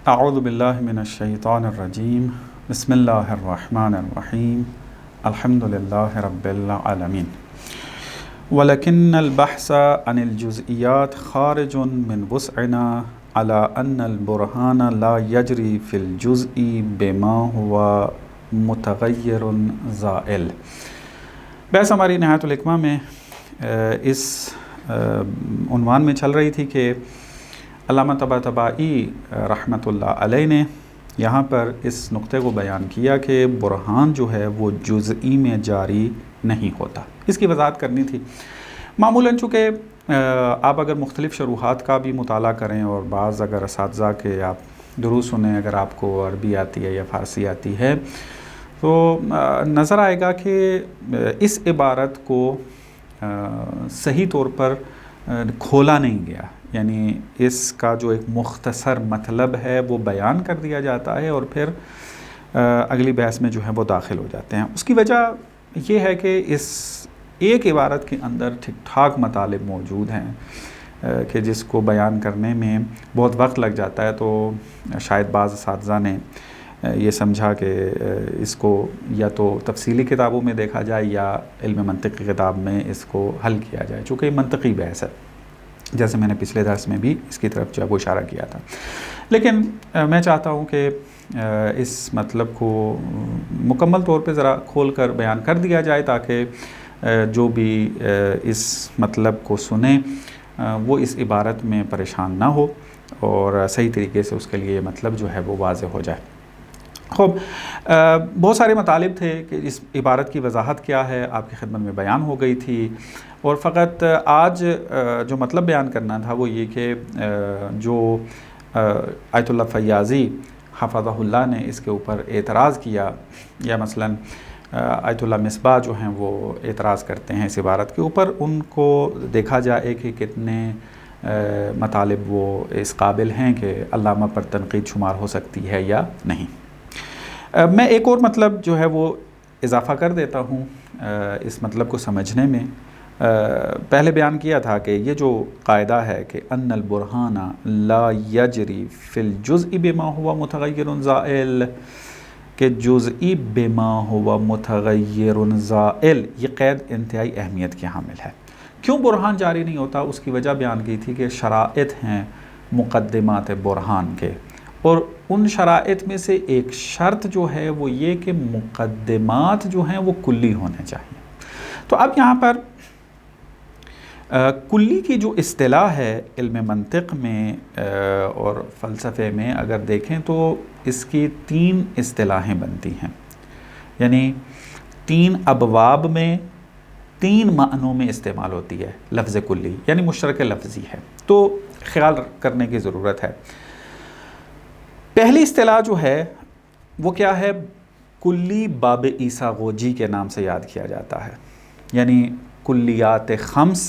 اعوذ باللہ من الشیطان الرجیم بسم اللہ الرحمن الرحیم الحمدللہ رب العالمین ولکن البحث عن الجزئیات خارج من وسعنا على ان البرہان لا یجری فی الجزء بما هو متغیر زائل۔ بحث ہماری نہایت الحکمہ میں اس عنوان میں چل رہی تھی کہ علامہ طباطبائی رحمۃ اللہ علیہ نے یہاں پر اس نقطے کو بیان کیا کہ برہان جو ہے وہ جزئی میں جاری نہیں ہوتا۔ اس کی وضاحت کرنی تھی۔ معمولاً چونکہ آپ اگر مختلف شروحات کا بھی مطالعہ کریں اور بعض اگر اساتذہ کے آپ دروس سنیں، اگر آپ کو عربی آتی ہے یا فارسی آتی ہے تو نظر آئے گا کہ اس عبارت کو صحیح طور پر کھولا نہیں گیا، یعنی اس کا جو ایک مختصر مطلب ہے وہ بیان کر دیا جاتا ہے اور پھر اگلی بحث میں جو ہے وہ داخل ہو جاتے ہیں۔ اس کی وجہ یہ ہے کہ اس ایک عبارت کے اندر ٹھیک ٹھاک مطالب موجود ہیں کہ جس کو بیان کرنے میں بہت وقت لگ جاتا ہے، تو شاید بعض اساتذہ نے یہ سمجھا کہ اس کو یا تو تفصیلی کتابوں میں دیکھا جائے یا علم منطق کی کتاب میں اس کو حل کیا جائے، چونکہ یہ منطقی بحث ہے، جیسے میں نے پچھلے درس میں بھی اس کی طرف جو ہے وہ اشارہ کیا تھا۔ لیکن میں چاہتا ہوں کہ اس مطلب کو مکمل طور پہ ذرا کھول کر بیان کر دیا جائے تاکہ جو بھی اس مطلب کو سنیں وہ اس عبارت میں پریشان نہ ہو اور صحیح طریقے سے اس کے لیے مطلب جو ہے وہ واضح ہو جائے۔ خوب، بہت سارے مطالب تھے کہ اس عبارت کی وضاحت کیا ہے آپ کی خدمت میں بیان ہو گئی تھی، اور فقط آج جو مطلب بیان کرنا تھا وہ یہ کہ جو آیت اللہ فیاضی حفظہ اللہ نے اس کے اوپر اعتراض کیا، یا مثلاً آیت اللہ مصباح جو ہیں وہ اعتراض کرتے ہیں اس عبارت کے اوپر، ان کو دیکھا جائے کہ کتنے مطالب وہ اس قابل ہیں کہ علامہ پر تنقید شمار ہو سکتی ہے یا نہیں۔ میں ایک اور مطلب جو ہے وہ اضافہ کر دیتا ہوں اس مطلب کو سمجھنے میں۔ پہلے بیان کیا تھا کہ یہ جو قاعدہ ہے کہ ان البرہان لا یجری فی الجزء بما ہوا متغیر زائل، کہ جزئی بما ہوا متغیر زائل، یہ قید انتہائی اہمیت کی حامل ہے۔ کیوں برہان جاری نہیں ہوتا؟ اس کی وجہ بیان کی تھی کہ شرائط ہیں مقدمات برہان کے، اور ان شرائط میں سے ایک شرط جو ہے وہ یہ کہ مقدمات جو ہیں وہ کلی ہونے چاہیے۔ تو اب یہاں پر کلی کی جو اصطلاح ہے علم منطق میں اور فلسفے میں اگر دیکھیں تو اس کی 3 اصطلاحیں بنتی ہیں، یعنی 3 ابواب میں 3 معنوں میں استعمال ہوتی ہے لفظ کلی، یعنی مشترک لفظی ہے، تو خیال کرنے کی ضرورت ہے۔ پہلی اصطلاح جو ہے وہ کیا ہے؟ کلی باب عیسیٰ غوجی کے نام سے یاد کیا جاتا ہے، یعنی کلیات خمس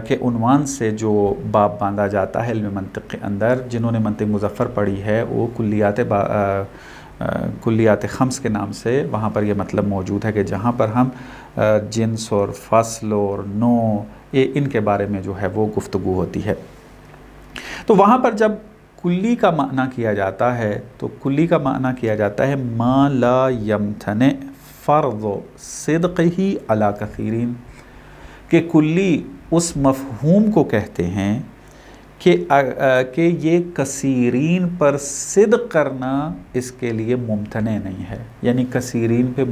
کے عنوان سے جو باب باندھا جاتا ہے علم منطق کے اندر۔ جنہوں نے منطق مظفر پڑھی ہے وہ کلیات خمس کے نام سے وہاں پر یہ مطلب موجود ہے کہ جہاں پر ہم جنس اور فصل اور نوع ان کے بارے میں جو ہے وہ گفتگو ہوتی ہے۔ تو وہاں پر جب کلی کا معنی کیا جاتا ہے تو کلی کا معنی کیا جاتا ہے ما لا یمتنع فرض صدقہ علی کثیرین، کہ کلی اس مفہوم کو کہتے ہیں کہ یہ کثیرین پر صدق کرنا اس کے لیے ممتنع نہیں ہے، یعنی کثیرین پہ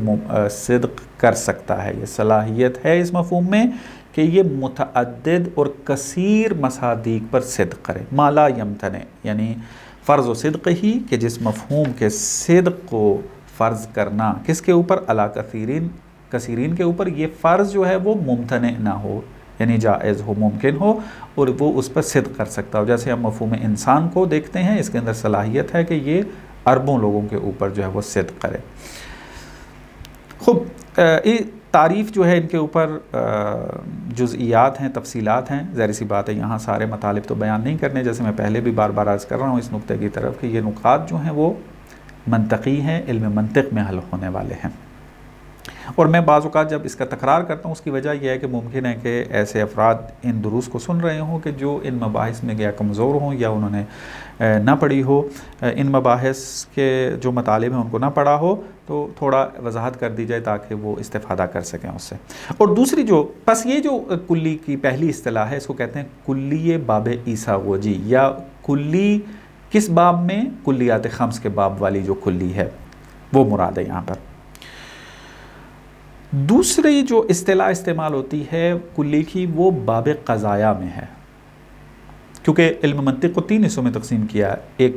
صدق کر سکتا ہے، یہ صلاحیت ہے اس مفہوم میں کہ یہ متعدد اور کثیر مصادیق پر صدق کرے۔ ما لا یمتنع یعنی فرض و صدق ہی، کہ جس مفہوم کے صدق کو فرض کرنا کس کے اوپر؟ علی کثیرین کے اوپر، یہ فرض جو ہے وہ ممتنع نہ ہو، یعنی جائز ہو، ممکن ہو، اور وہ اس پر صدق کر سکتا ہو۔ جیسے ہم مفہوم انسان کو دیکھتے ہیں، اس کے اندر صلاحیت ہے کہ یہ اربوں لوگوں کے اوپر جو ہے وہ صدق کرے۔ خوب، تعریف جو ہے ان کے اوپر جزئیات ہیں، تفصیلات ہیں، ظاہر سی بات ہے یہاں سارے مطالب تو بیان نہیں کرنے، جیسے میں پہلے بھی بار بار عرض کر رہا ہوں اس نقطے کی طرف کہ یہ نکات جو ہیں وہ منطقی ہیں، علم منطق میں حل ہونے والے ہیں۔ اور میں بعض اوقات جب اس کا تکرار کرتا ہوں اس کی وجہ یہ ہے کہ ممکن ہے کہ ایسے افراد ان دروس کو سن رہے ہوں کہ جو ان مباحث میں یا کمزور ہوں یا انہوں نے نہ پڑھی ہو، ان مباحث کے جو مطالب ہیں ان کو نہ پڑھا ہو، تو تھوڑا وضاحت کر دی جائے تاکہ وہ استفادہ کر سکیں اس سے۔ اور دوسری بس یہ جو کلی کی پہلی اصطلاح ہے اس کو کہتے ہیں کلی باب عیساغوجی، یا کلی کس باب میں؟ کلیات خمس کے باب والی جو کلی ہے وہ مراد ہے یہاں پر۔ دوسری جو اصطلاح استعمال ہوتی ہے کلی کی وہ باب قضایا میں ہے، کیونکہ علم منطق کو 3 حصوں میں تقسیم کیا ہے۔ ایک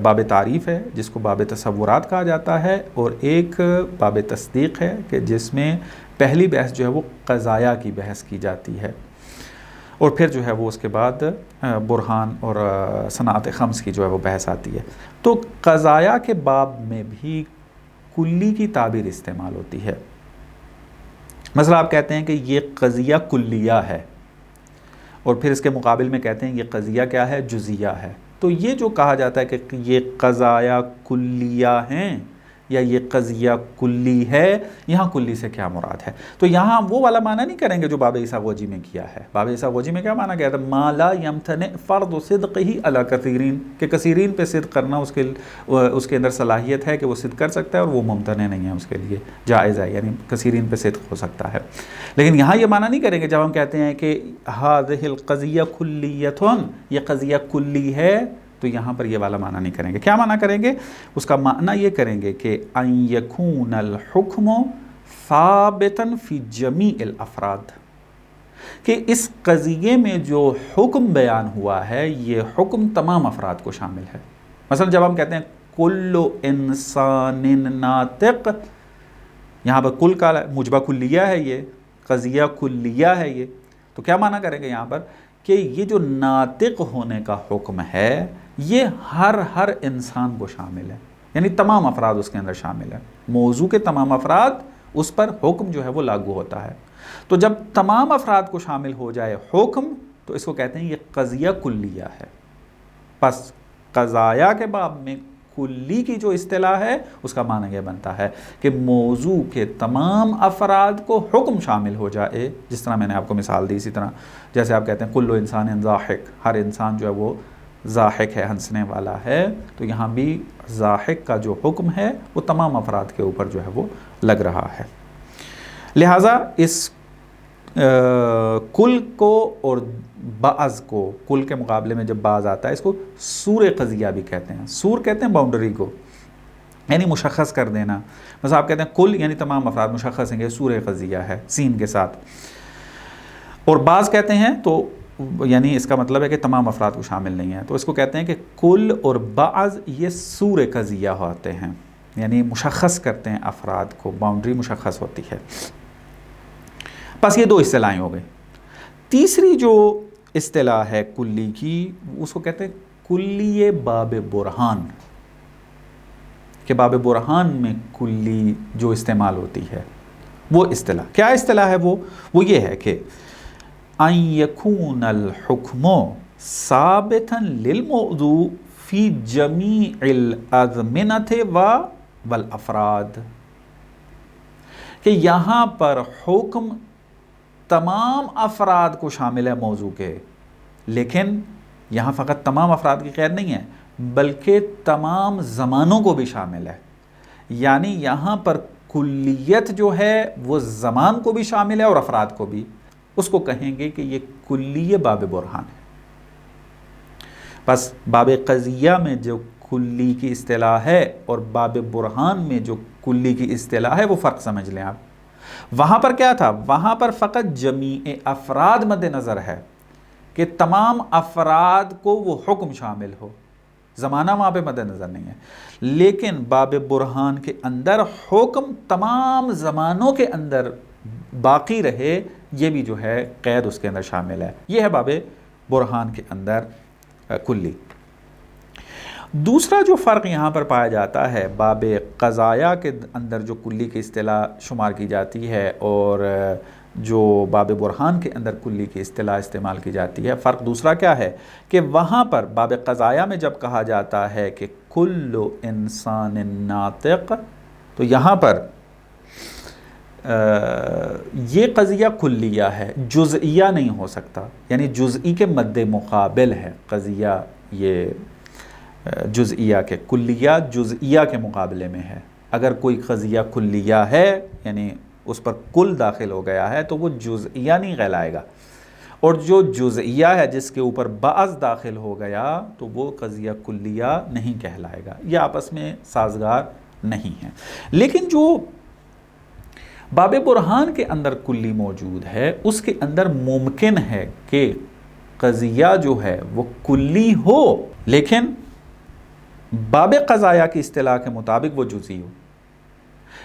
باب تعریف ہے جس کو باب تصورات کہا جاتا ہے، اور ایک باب تصدیق ہے کہ جس میں پہلی بحث جو ہے وہ قضایا کی بحث کی جاتی ہے، اور پھر جو ہے وہ اس کے بعد برہان اور صنعت خمس کی جو ہے وہ بحث آتی ہے۔ تو قضایا کے باب میں بھی کلی کی تعبیر استعمال ہوتی ہے۔ مثلا آپ کہتے ہیں کہ یہ قضیہ کلیہ ہے، اور پھر اس کے مقابل میں کہتے ہیں یہ قضیہ کیا ہے؟ جزیہ ہے۔ تو یہ جو کہا جاتا ہے کہ یہ قضایا کلیہ ہیں یا یہ قضیہ کلی ہے، یہاں کلی سے کیا مراد ہے؟ تو یہاں وہ والا معنی نہیں کریں گے جو باب عیساغوجی میں کیا ہے۔ باب عیساغوجی میں کیا معنی کیا تھا؟ ما لا یمتنع فرض صدقہ علی کثیرین، کہ کثیرین پہ صدق کرنا اس کے اندر صلاحیت ہے کہ وہ صدق کر سکتا ہے، اور وہ ممتنع نہیں ہے، اس کے لیے جائز ہے، یعنی کثیرین پہ صدق ہو سکتا ہے۔ لیکن یہاں یہ معنی نہیں کریں گے جب ہم کہتے ہیں کہ ھذہ القضیہ کلیۃ، یہ قضیہ کلی ہے، تو یہاں پر یہ والا معنی نہیں کریں گے۔ کیا معنی کریں گے؟ اس کا معنی یہ کریں گے کہ ان یکون الحکم ثابتا فی جمیع الافراد، کہ اس قضیے میں جو حکم بیان ہوا ہے یہ حکم تمام افراد کو شامل ہے۔ مثلا جب ہم کہتے ہیں کل انسان ناطق، یہاں پر کل کا مجبہ کلیہ ہے، یہ قضیہ کلیہ ہے، یہ تو کیا معنی کریں گے یہاں پر کہ یہ جو ناطق ہونے کا حکم ہے یہ ہر انسان کو شامل ہے، یعنی تمام افراد اس کے اندر شامل ہیں، موضوع کے تمام افراد اس پر حکم جو ہے وہ لاگو ہوتا ہے۔ تو جب تمام افراد کو شامل ہو جائے حکم تو اس کو کہتے ہیں یہ قضیہ کلیہ ہے۔ پس قضایا کے باب میں کلی کی جو اصطلاح ہے اس کا معنی یہ بنتا ہے کہ موضوع کے تمام افراد کو حکم شامل ہو جائے، جس طرح میں نے آپ کو مثال دی، اسی طرح جیسے آپ کہتے ہیں کل انسان ضاحک، ہر انسان جو ہے وہ ضاحک ہے، ہنسنے والا ہے، تو یہاں بھی ضاحک کا جو حکم ہے وہ تمام افراد کے اوپر جو ہے وہ لگ رہا ہے۔ لہٰذا اس کل کو اور بعض کو، کل کے مقابلے میں جب بعض آتا ہے اس کو سور قضیہ بھی کہتے ہیں۔ سور کہتے ہیں باؤنڈری کو، یعنی مشخص کر دینا۔ مثلا آپ کہتے ہیں کل یعنی تمام افراد، مشخص ہیں کہ سور قضیہ ہے سین کے ساتھ، اور بعض کہتے ہیں تو یعنی اس کا مطلب ہے کہ تمام افراد کو شامل نہیں ہے، تو اس کو کہتے ہیں کہ کل اور بعض یہ سور قضیہ ہوتے ہیں، یعنی مشخص کرتے ہیں افراد کو، باؤنڈری مشخص ہوتی ہے۔ بس یہ 2 اصطلاحیں ہو گئی۔ تیسری جو اصطلاح ہے کلی کی اس کو کہتے ہیں کلی باب برہان، کہ باب برہان میں کلی جو استعمال ہوتی ہے وہ اصطلاح کیا اصطلاح ہے؟ وہ یہ ہے کہ ان یکون الحکم ثابتا للموضوع فی جمیع الازمنۃ والافراد، کہ یہاں پر حکم تمام افراد کو شامل ہے موضوع کے، لیکن یہاں فقط تمام افراد کی قید نہیں ہے بلکہ تمام زمانوں کو بھی شامل ہے، یعنی یہاں پر کلیت جو ہے وہ زمان کو بھی شامل ہے اور افراد کو بھی۔ اس کو کہیں گے کہ یہ کلی باب برہان ہے۔ بس باب قضیہ میں جو کلی کی اصطلاح ہے اور باب برہان میں جو کلی کی اصطلاح ہے وہ فرق سمجھ لیں آپ۔ وہاں پر کیا تھا؟ وہاں پر فقط جمیع افراد مد نظر ہے کہ تمام افراد کو وہ حکم شامل ہو، زمانہ وہاں پہ مد نظر نہیں ہے۔ لیکن باب برہان کے اندر حکم تمام زمانوں کے اندر باقی رہے، یہ بھی جو ہے قید اس کے اندر شامل ہے۔ یہ ہے باب برہان کے اندر کلی۔ دوسرا جو فرق یہاں پر پایا جاتا ہے باب قضایا کے اندر جو کلی کی اصطلاح شمار کی جاتی ہے اور جو باب برہان کے اندر کلی کی اصطلاح استعمال کی جاتی ہے، فرق دوسرا کیا ہے کہ وہاں پر باب قضایا میں جب کہا جاتا ہے کہ کل انسان ناطق، تو یہاں پر یہ قضیہ کلیہ ہے، جزئیہ نہیں ہو سکتا، یعنی جزئی کے مد مقابل ہے قضیہ یہ جزئیہ کے، کلیہ جزئیہ کے مقابلے میں ہے۔ اگر کوئی قضیہ کلیہ ہے یعنی اس پر کل داخل ہو گیا ہے تو وہ جزئیہ نہیں کہلائے گا، اور جو جزئیہ ہے جس کے اوپر بعض داخل ہو گیا تو وہ قضیہ کلیہ نہیں کہلائے گا، یہ آپس میں سازگار نہیں ہے۔ لیکن جو باب برہان کے اندر کلی موجود ہے اس کے اندر ممکن ہے کہ قضیہ جو ہے وہ کلی ہو لیکن باب قضایا کی اصطلاح کے مطابق وہ جزئی ہو،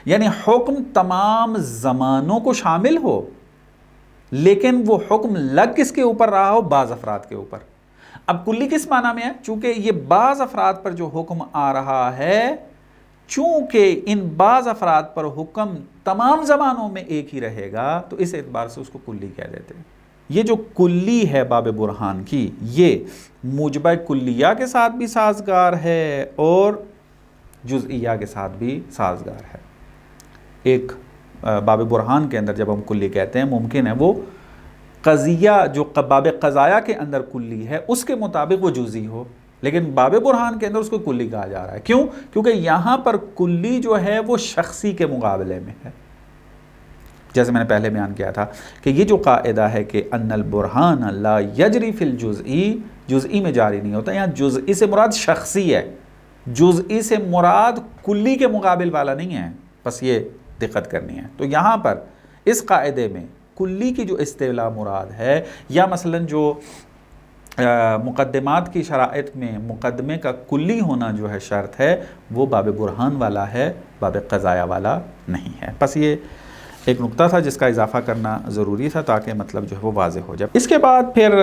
یعنی حکم تمام زمانوں کو شامل ہو لیکن وہ حکم لگ کس کے اوپر رہا ہو؟ بعض افراد کے اوپر۔ اب کلی کس معنی میں ہے؟ چونکہ یہ بعض افراد پر جو حکم آ رہا ہے، چونکہ ان بعض افراد پر حکم تمام زمانوں میں ایک ہی رہے گا تو اس اعتبار سے اس کو کلی کہہ دیتے ہیں۔ یہ جو کلی ہے باب برہان کی، یہ موجبہ کلیہ کے ساتھ بھی سازگار ہے اور جزئیہ کے ساتھ بھی سازگار ہے۔ ایک باب برہان کے اندر جب ہم کلی کہتے ہیں ممکن ہے وہ قضیہ جو باب قضایا کے اندر کلی ہے اس کے مطابق وہ جزئی ہو، لیکن باب برہان کے اندر اس کو کلی کہا جا رہا ہے۔ کیوں؟ کیونکہ یہاں پر کلی جو ہے وہ شخصی کے مقابلے میں ہے، جیسے میں نے پہلے بیان کیا تھا کہ یہ جو قاعدہ ہے کہ ان البرہان لا یجری فی الجزئی، جزئی میں جاری نہیں ہوتا، یہاں جزئی سے مراد شخصی ہے، جزئی سے مراد کلی کے مقابل والا نہیں ہے، بس یہ دقت کرنی ہے۔ تو یہاں پر اس قاعدے میں کلی کی جو اصطلاح مراد ہے، یا مثلا جو مقدمات کی شرائط میں مقدمے کا کلی ہونا جو ہے شرط ہے، وہ باب برہان والا ہے، باب قضایا والا نہیں ہے۔ بس یہ ایک نقطہ تھا جس کا اضافہ کرنا ضروری تھا تاکہ مطلب جو ہے وہ واضح ہو جائے۔ اس کے بعد پھر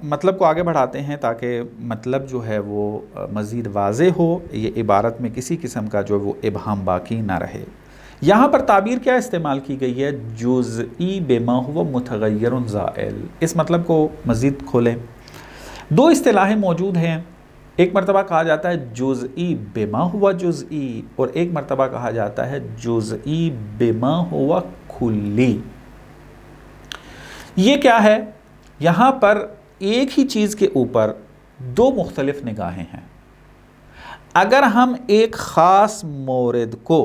مطلب کو آگے بڑھاتے ہیں تاکہ مطلب جو ہے وہ مزید واضح ہو، یہ عبارت میں کسی قسم کا جو وہ ابہام باقی نہ رہے۔ یہاں پر تعبیر کیا استعمال کی گئی ہے؟ جزئی بما ہوا متغیر زائل۔ اس مطلب کو مزید کھولیں۔ دو اصطلاحیں موجود ہیں، ایک مرتبہ کہا جاتا ہے جزئی بما ہوا جزئی، اور ایک مرتبہ کہا جاتا ہے جزئی بما ہوا کلی۔ یہ کیا ہے؟ یہاں پر ایک ہی چیز کے اوپر دو مختلف نگاہیں ہیں۔ اگر ہم ایک خاص مورد کو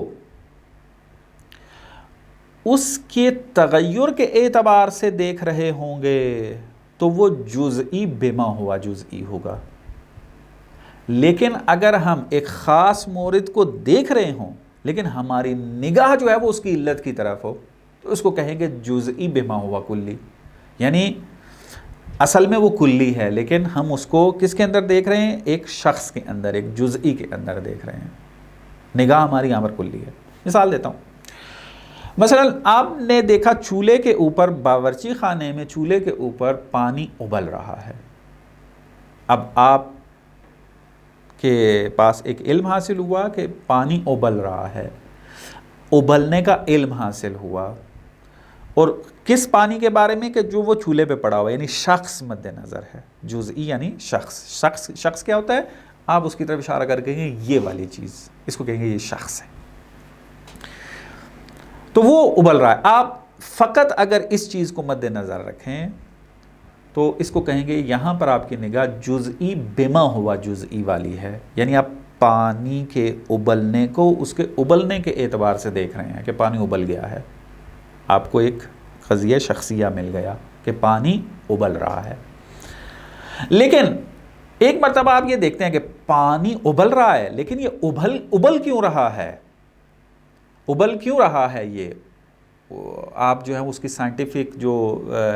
اس کے تغیر کے اعتبار سے دیکھ رہے ہوں گے تو وہ جزئی بما ہوا جزئی ہوگا، لیکن اگر ہم ایک خاص مورد کو دیکھ رہے ہوں لیکن ہماری نگاہ جو ہے وہ اس کی علت کی طرف ہو تو اس کو کہیں گے جزئی بما ہوا کلی، یعنی اصل میں وہ کلی ہے لیکن ہم اس کو کس کے اندر دیکھ رہے ہیں؟ ایک شخص کے اندر، ایک جزئی کے اندر دیکھ رہے ہیں، نگاہ ہماری یہاں پر کلی ہے۔ مثال دیتا ہوں، مثلا آپ نے دیکھا چولہے کے اوپر، باورچی خانے میں چولہے کے اوپر پانی ابل رہا ہے۔ اب آپ کے پاس ایک علم حاصل ہوا کہ پانی ابل رہا ہے، ابلنے کا علم حاصل ہوا، اور کس پانی کے بارے میں؟ کہ جو وہ چولہے پہ پڑا ہوا، یعنی شخص مد نظر ہے، جزئی یعنی شخص کیا ہوتا ہے؟ آپ اس کی طرف اشارہ کر کہیں گے یہ والی چیز، اس کو کہیں گے یہ شخص ہے، تو وہ ابل رہا ہے۔ آپ فقط اگر اس چیز کو مد نظر رکھیں تو اس کو کہیں گے یہاں پر آپ کی نگاہ جزئی بما ہوا جزئی والی ہے، یعنی آپ پانی کے ابلنے کو اس کے ابلنے کے اعتبار سے دیکھ رہے ہیں کہ پانی ابل گیا ہے، آپ کو ایک قضیہ شخصیہ مل گیا کہ پانی ابل رہا ہے۔ لیکن ایک مرتبہ آپ یہ دیکھتے ہیں کہ پانی ابل رہا ہے لیکن یہ ابل کیوں رہا ہے؟ ابل کیوں رہا ہے؟ یہ آپ جو ہے اس کی سائنٹیفک جو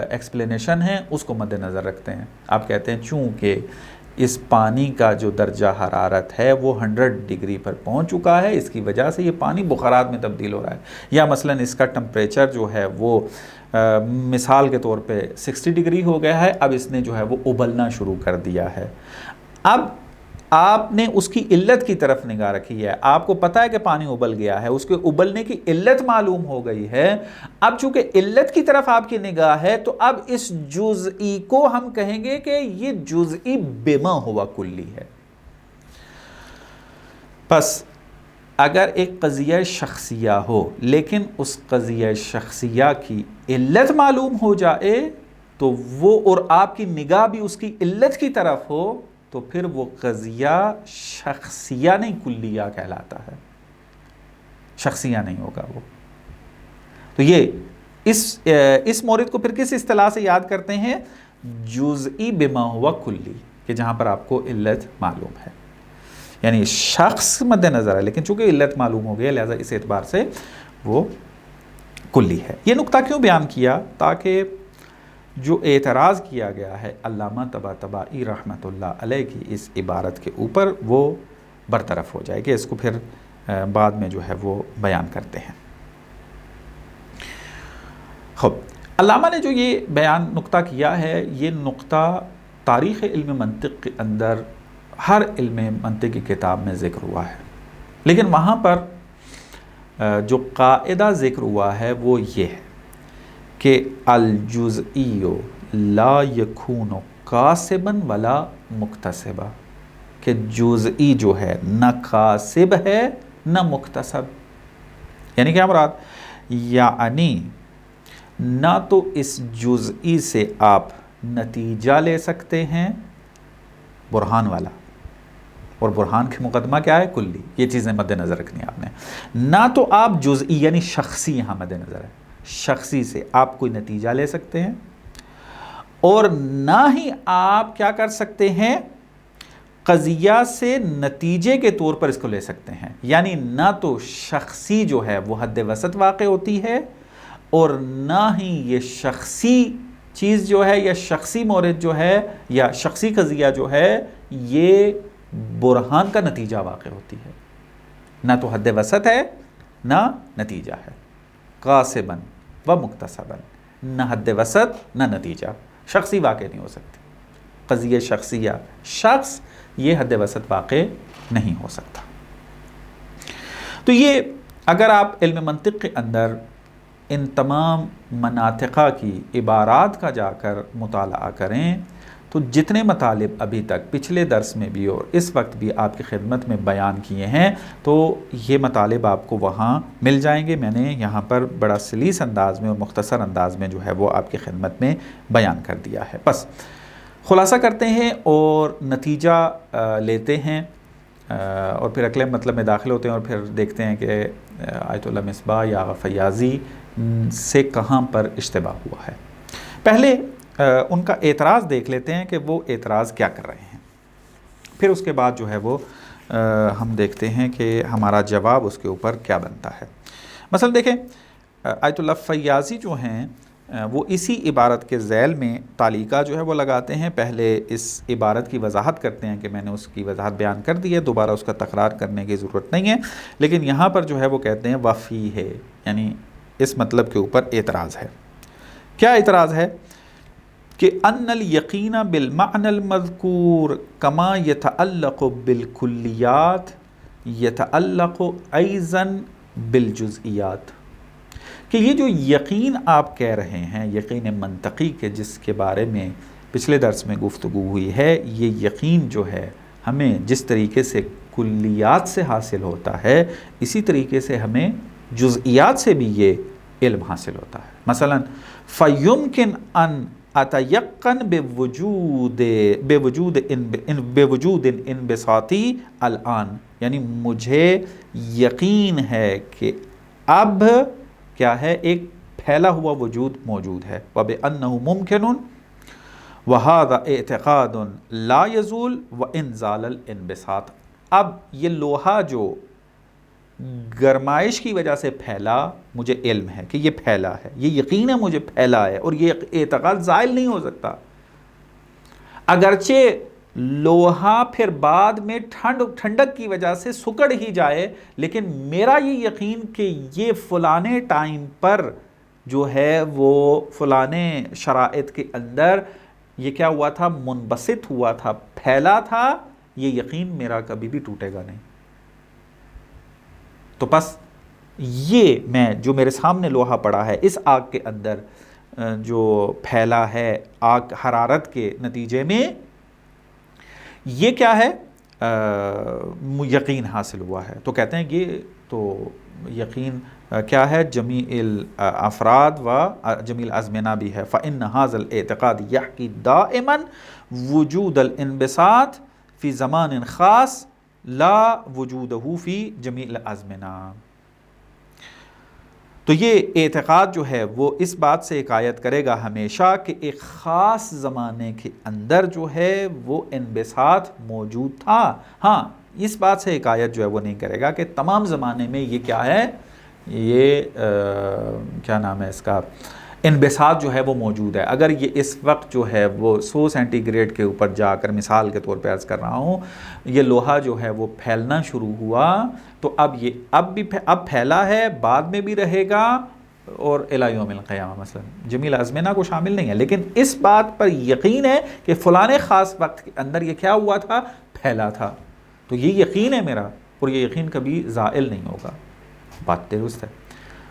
ایکسپلینیشن ہے اس کو مد نظر رکھتے ہیں۔ آپ کہتے ہیں چونکہ اس پانی کا جو درجہ حرارت ہے وہ 100 ڈگری پر پہنچ چکا ہے، اس کی وجہ سے یہ پانی بخارات میں تبدیل ہو رہا ہے، یا مثلا اس کا ٹمپریچر جو ہے وہ مثال کے طور پہ 60 ڈگری ہو گیا ہے، اب اس نے جو ہے وہ ابلنا شروع کر دیا ہے۔ اب آپ نے اس کی علت کی طرف نگاہ رکھی ہے، آپ کو پتا ہے کہ پانی ابل گیا ہے، اس کے ابلنے کی علت معلوم ہو گئی ہے۔ اب چونکہ علت کی طرف آپ کی نگاہ ہے تو اب اس جزئی کو ہم کہیں گے کہ یہ جزئی بما ہوا کلی ہے۔ پس اگر ایک قضیہ شخصیہ ہو لیکن اس قضیہ شخصیہ کی علت معلوم ہو جائے تو وہ، اور آپ کی نگاہ بھی اس کی علت کی طرف ہو، تو پھر وہ قضیہ شخصیہ نہیں کلیہ کہلاتا ہے، شخصیہ نہیں ہوگا وہ۔ تو یہ اس مورد کو پھر کس اصطلاح سے یاد کرتے ہیں؟ جزئی بما ہوا کلی، کہ جہاں پر آپ کو علت معلوم ہے، یعنی شخص مد نظر ہے لیکن چونکہ علت معلوم ہو گیا لہذا اس اعتبار سے وہ کلی ہے۔ یہ نقطہ کیوں بیان کیا؟ تاکہ جو اعتراض کیا گیا ہے علامہ طباطبائی رحمۃ اللہ علیہ کی اس عبارت کے اوپر وہ برطرف ہو جائے گی، اس کو پھر بعد میں جو ہے وہ بیان کرتے ہیں۔ خب علامہ نے جو یہ بیان نقطہ کیا ہے، یہ نقطہ تاریخ علم منطق کے اندر ہر علم منطق کی کتاب میں ذکر ہوا ہے، لیکن وہاں پر جو قاعدہ ذکر ہوا ہے وہ یہ ہے کہ الجزئی لا یکون کاسبا ولا مکتسبا، کہ جزئی جو ہے نہ کاسب ہے نہ مکتسب۔ یعنی کیا مراد؟ یعنی نہ تو اس جزئی سے آپ نتیجہ لے سکتے ہیں برہان والا، اور برہان کے مقدمہ کیا ہے؟ کلی، یہ چیزیں مد نظر رکھنی ہے آپ نے۔ نہ تو آپ جزئی یعنی شخصی یہاں مد نظر ہے، شخصی سے آپ کوئی نتیجہ لے سکتے ہیں، اور نہ ہی آپ کیا کر سکتے ہیں؟ قضیہ سے نتیجے کے طور پر اس کو لے سکتے ہیں۔ یعنی نہ تو شخصی جو ہے وہ حد وسط واقع ہوتی ہے، اور نہ ہی یہ شخصی چیز جو ہے یا شخصی مورد جو ہے یا شخصی قضیہ جو ہے یہ برہان کا نتیجہ واقع ہوتی ہے۔ نہ تو حد وسط ہے نہ نتیجہ ہے، قاسباً و مکتسباً، نہ حد وسط نہ نتیجہ، شخصی واقع نہیں ہو سکتی۔ قضیہ شخصیہ شخص یہ حد وسط واقع نہیں ہو سکتا۔ تو یہ اگر آپ علم منطق کے اندر ان تمام مناطقہ کی عبارات کا جا کر مطالعہ کریں تو جتنے مطالب ابھی تک پچھلے درس میں بھی اور اس وقت بھی آپ کی خدمت میں بیان کیے ہیں تو یہ مطالب آپ کو وہاں مل جائیں گے۔ میں نے یہاں پر بڑا سلیس انداز میں اور مختصر انداز میں جو ہے وہ آپ کی خدمت میں بیان کر دیا ہے۔ بس خلاصہ کرتے ہیں اور نتیجہ لیتے ہیں اور پھر اگلے مطلب میں داخل ہوتے ہیں اور پھر دیکھتے ہیں کہ آیت اللہ مصباح یا آغا فیاضی سے کہاں پر اشتباہ ہوا ہے۔ پہلے ان کا اعتراض دیکھ لیتے ہیں کہ وہ اعتراض کیا کر رہے ہیں، پھر اس کے بعد جو ہے وہ ہم دیکھتے ہیں کہ ہمارا جواب اس کے اوپر کیا بنتا ہے۔ مثلا دیکھیں آیت اللہ فیاضی جو ہیں وہ اسی عبارت کے ذیل میں تعلیقہ جو ہے وہ لگاتے ہیں۔ پہلے اس عبارت کی وضاحت کرتے ہیں کہ میں نے اس کی وضاحت بیان کر دی ہے، دوبارہ اس کا تکرار کرنے کی ضرورت نہیں ہے، لیکن یہاں پر جو ہے وہ کہتے ہیں وفی ہے، یعنی اس مطلب کے اوپر اعتراض ہے۔ کیا اعتراض ہے؟ کہ ان الیقین بالمعنی المذکور کما یتعلق بالکلیات یتعلق ایضا بالجزئیات، کہ یہ جو یقین آپ کہہ رہے ہیں، یقین منطقی کے جس کے بارے میں پچھلے درس میں گفتگو ہوئی ہے، یہ یقین جو ہے ہمیں جس طریقے سے کلیات سے حاصل ہوتا ہے اسی طریقے سے ہمیں جزئیات سے بھی یہ علم حاصل ہوتا ہے۔ مثلا فیمکن ان اتیقن بوجود انبساطی الان، یعنی مجھے یقین ہے کہ اب کیا ہے، ایک پھیلا ہوا وجود موجود ہے، وَبِأَنَّهُ مُمْكِنٌ وَهَذَا اعتقاد لا يزول وَإِنْ زَالَ الْانبساط۔ اب یہ لوہا جو گرمائش کی وجہ سے پھیلا، مجھے علم ہے کہ یہ پھیلا ہے، یہ یقین ہے مجھے پھیلا ہے، اور یہ اعتقاد زائل نہیں ہو سکتا۔ اگرچہ لوہا پھر بعد میں ٹھنڈک کی وجہ سے سکڑ ہی جائے، لیکن میرا یہ یقین کہ یہ فلانے ٹائم پر جو ہے وہ فلانے شرائط کے اندر یہ کیا ہوا تھا، منبسط ہوا تھا، پھیلا تھا، یہ یقین میرا کبھی بھی ٹوٹے گا نہیں۔ تو بس یہ میں جو میرے سامنے لوہا پڑا ہے اس آگ کے اندر جو پھیلا ہے آگ حرارت کے نتیجے میں، یہ کیا ہے؟ یقین حاصل ہوا ہے. تو کہتے ہیں یہ تو یقین کیا ہے؟ جمیع الافراد و جمیع الازمنہ بھی ہے. فإن هذا الاعتقاد يحكي دائما وجود الانبساط فی زمان خاص لا وجودہ فی جمیع الازمنہ. تو یہ اعتقاد جو ہے وہ اس بات سے حکایت کرے گا ہمیشہ کہ ایک خاص زمانے کے اندر جو ہے وہ انبساط موجود تھا. ہاں اس بات سے حکایت جو ہے وہ نہیں کرے گا کہ تمام زمانے میں یہ کیا ہے، یہ کیا نام ہے اس کا، انبساط جو ہے وہ موجود ہے. اگر یہ اس وقت جو ہے وہ 100 سینٹی گریڈ کے اوپر جا کر، مثال کے طور پہ عرض کر رہا ہوں، یہ لوہا جو ہے وہ پھیلنا شروع ہوا، تو اب پھیلا ہے، بعد میں بھی رہے گا، اور الی یوم القیامہ مثلا جمیع الازمنہ کو شامل نہیں ہے. لیکن اس بات پر یقین ہے کہ فلاں خاص وقت کے اندر یہ کیا ہوا تھا، پھیلا تھا. تو یہ یقین ہے میرا، اور یہ یقین کبھی زائل نہیں ہوگا. بات درست ہے.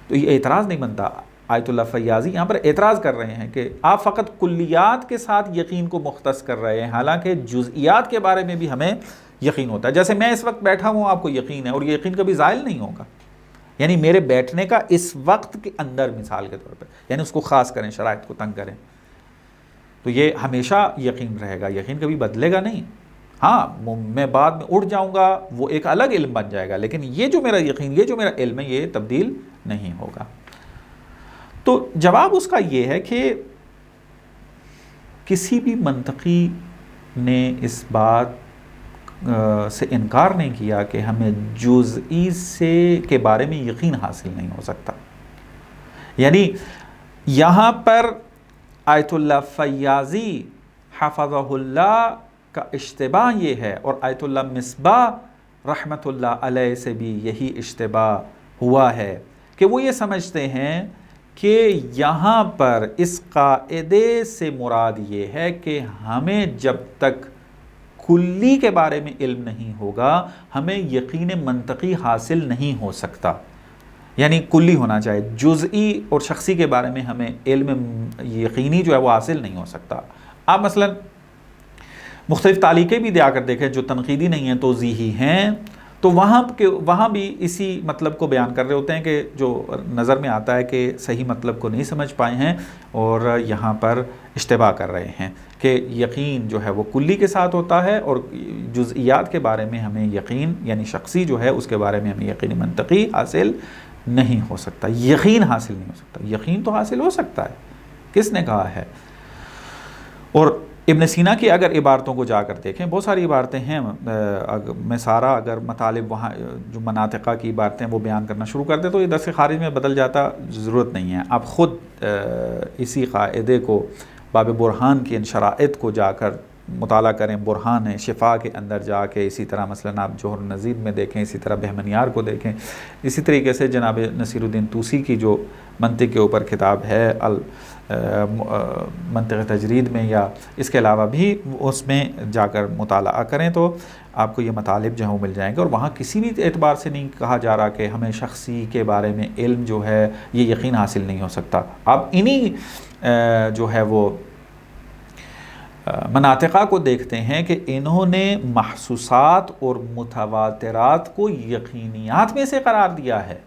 تو یہ اعتراض نہیں بنتا. آیت اللہ فیاضی یہاں پر اعتراض کر رہے ہیں کہ آپ فقط کلیات کے ساتھ یقین کو مختص کر رہے ہیں، حالانکہ جزئیات کے بارے میں بھی ہمیں یقین ہوتا ہے. جیسے میں اس وقت بیٹھا ہوں، آپ کو یقین ہے، اور یہ یقین کبھی زائل نہیں ہوگا. یعنی میرے بیٹھنے کا اس وقت کے اندر، مثال کے طور پہ، یعنی اس کو خاص کریں، شرائط کو تنگ کریں، تو یہ ہمیشہ یقین رہے گا، یقین کبھی بدلے گا نہیں. ہاں میں بعد میں اٹھ جاؤں گا، وہ ایک الگ علم بن جائے گا، لیکن یہ جو میرا یقین، یہ جو میرا علم ہے، یہ تبدیل نہیں ہوگا. تو جواب اس کا یہ ہے کہ کسی بھی منطقی نے اس بات سے انکار نہیں کیا کہ ہمیں جزئی کے بارے میں یقین حاصل نہیں ہو سکتا. یعنی یہاں پر آیت اللہ فیاضی حفظہ اللہ کا اشتباہ یہ ہے، اور آیت اللہ مصباح رحمۃ اللہ علیہ سے بھی یہی اشتباہ ہوا ہے کہ وہ یہ سمجھتے ہیں کہ یہاں پر اس قاعدے سے مراد یہ ہے کہ ہمیں جب تک کلی کے بارے میں علم نہیں ہوگا، ہمیں یقین منطقی حاصل نہیں ہو سکتا. یعنی کلی ہونا چاہیے، جزئی اور شخصی کے بارے میں ہمیں علم یقینی جو ہے وہ حاصل نہیں ہو سکتا. آپ مثلا مختلف تعلیقیں بھی دیا کر دیکھیں جو تنقیدی نہیں ہیں، توضیحی ہیں، تو وہاں بھی اسی مطلب کو بیان کر رہے ہوتے ہیں کہ جو نظر میں آتا ہے کہ صحیح مطلب کو نہیں سمجھ پائے ہیں، اور یہاں پر اشتباہ کر رہے ہیں کہ یقین جو ہے وہ کلی کے ساتھ ہوتا ہے، اور جزئیات کے بارے میں ہمیں یقین، یعنی شخصی جو ہے اس کے بارے میں ہمیں یقین منطقی حاصل نہیں ہو سکتا. یقین حاصل نہیں ہو سکتا. یقین تو حاصل ہو سکتا ہے، کس نے کہا ہے؟ اور ابن سینا کی اگر عبارتوں کو جا کر دیکھیں، بہت ساری عبارتیں ہیں، میں سارا اگر مطالب وہاں جو مناطقہ کی عبارتیں وہ بیان کرنا شروع کر دیں تو یہ درس خارج میں بدل جاتا، ضرورت نہیں ہے. آپ خود اسی قاعدے کو، باب برہان کی ان شرائط کو جا کر مطالعہ کریں. برہان ہے شفا کے اندر جا کے، اسی طرح مثلا آپ جوہر النظیر میں دیکھیں، اسی طرح بہمنیار کو دیکھیں، اسی طریقے سے جناب نصیر الدین طوسی کی جو منطق کے اوپر کتاب ہے منطق تجرید میں، یا اس کے علاوہ بھی اس میں جا کر مطالعہ کریں تو آپ کو یہ مطالب جو ہیں وہ مل جائیں گے. اور وہاں کسی بھی اعتبار سے نہیں کہا جا رہا کہ ہمیں شخصی کے بارے میں علم جو ہے یہ یقین حاصل نہیں ہو سکتا. آپ انہی جو ہے وہ مناطقہ کو دیکھتے ہیں کہ انہوں نے محسوسات اور متواترات کو یقینیات میں سے قرار دیا ہے.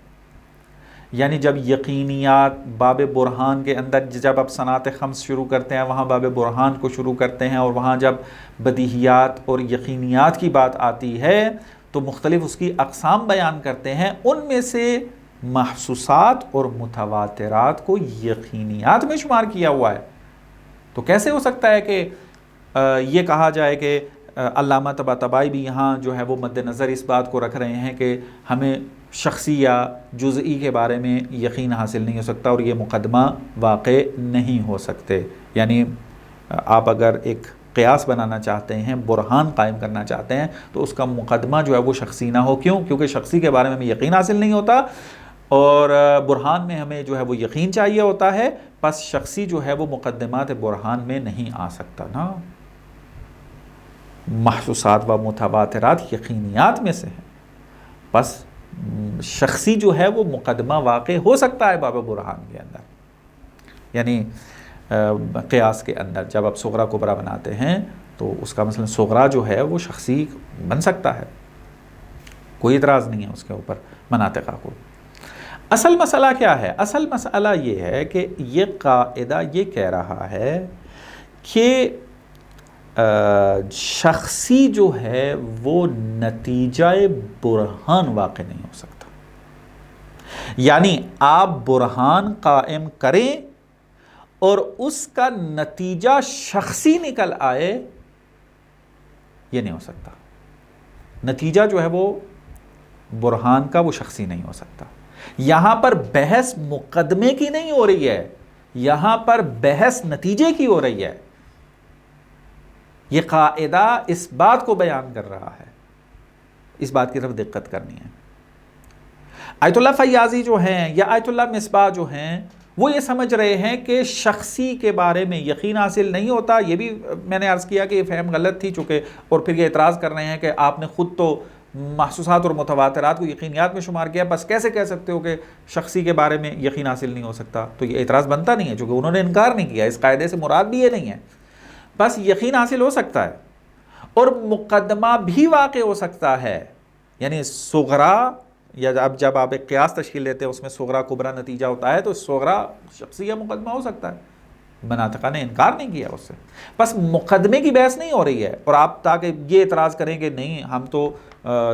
یعنی جب یقینیات باب برہان کے اندر، جب آپ صنعت خمس شروع کرتے ہیں، وہاں باب برہان کو شروع کرتے ہیں، اور وہاں جب بدیہیات اور یقینیات کی بات آتی ہے تو مختلف اس کی اقسام بیان کرتے ہیں. ان میں سے محسوسات اور متواترات کو یقینیات میں شمار کیا ہوا ہے. تو کیسے ہو سکتا ہے کہ یہ کہا جائے کہ علامہ طباطبائی بھی یہاں جو ہے وہ مد نظر اس بات کو رکھ رہے ہیں کہ ہمیں شخصی یا جزئی کے بارے میں یقین حاصل نہیں ہو سکتا، اور یہ مقدمہ واقع نہیں ہو سکتے. یعنی آپ اگر ایک قیاس بنانا چاہتے ہیں، برہان قائم کرنا چاہتے ہیں، تو اس کا مقدمہ جو ہے وہ شخصی نہ ہو. کیوں؟ کیونکہ شخصی کے بارے میں ہمیں یقین حاصل نہیں ہوتا، اور برہان میں ہمیں جو ہے وہ یقین چاہیے ہوتا ہے. پس شخصی جو ہے وہ مقدمات برہان میں نہیں آ سکتا نا. محسوسات و متواترات یقینیات میں سے ہیں، پس شخصی جو ہے وہ مقدمہ واقع ہو سکتا ہے باب برہان کے اندر. یعنی قیاس کے اندر جب آپ صغرا کبرا بناتے ہیں تو اس کا مثلا صغرا جو ہے وہ شخصی بن سکتا ہے، کوئی اعتراض نہیں ہے اس کے اوپر مناطقہ کو۔ اصل مسئلہ کیا ہے؟ اصل مسئلہ یہ ہے کہ یہ قاعدہ یہ کہہ رہا ہے کہ شخصی جو ہے وہ نتیجہ برہان واقع نہیں ہو سکتا، یعنی آپ برہان قائم کریں اور اس کا نتیجہ شخصی نکل آئے، یہ نہیں ہو سکتا۔ نتیجہ جو ہے وہ برہان کا وہ شخصی نہیں ہو سکتا۔ یہاں پر بحث مقدمے کی نہیں ہو رہی ہے، یہاں پر بحث نتیجے کی ہو رہی ہے۔ یہ قاعدہ اس بات کو بیان کر رہا ہے، اس بات کی طرف دقت کرنی ہے۔ آیت اللہ فیاضی جو ہیں یا آیت اللہ مصباح جو ہیں وہ یہ سمجھ رہے ہیں کہ شخصی کے بارے میں یقین حاصل نہیں ہوتا۔ یہ بھی میں نے عرض کیا کہ یہ فہم غلط تھی، چونکہ اور پھر یہ اعتراض کر رہے ہیں کہ آپ نے خود تو محسوسات اور متواترات کو یقینیات میں شمار کیا، بس کیسے کہہ سکتے ہو کہ شخصی کے بارے میں یقین حاصل نہیں ہو سکتا؟ تو یہ اعتراض بنتا نہیں ہے، چونکہ انہوں نے انکار نہیں کیا، اس قاعدے سے مراد بھی یہ نہیں ہے، بس یقین حاصل ہو سکتا ہے اور مقدمہ بھی واقع ہو سکتا ہے۔ یعنی صغرا یا جب آپ ایک قیاس تشکیل دیتے ہیں اس میں صغرا کبرا نتیجہ ہوتا ہے، تو صغرا شخصی یا مقدمہ ہو سکتا ہے۔ مناطقہ نے انکار نہیں کیا اس سے، بس مقدمے کی بحث نہیں ہو رہی ہے۔ اور آپ تاکہ یہ اعتراض کریں کہ نہیں ہم تو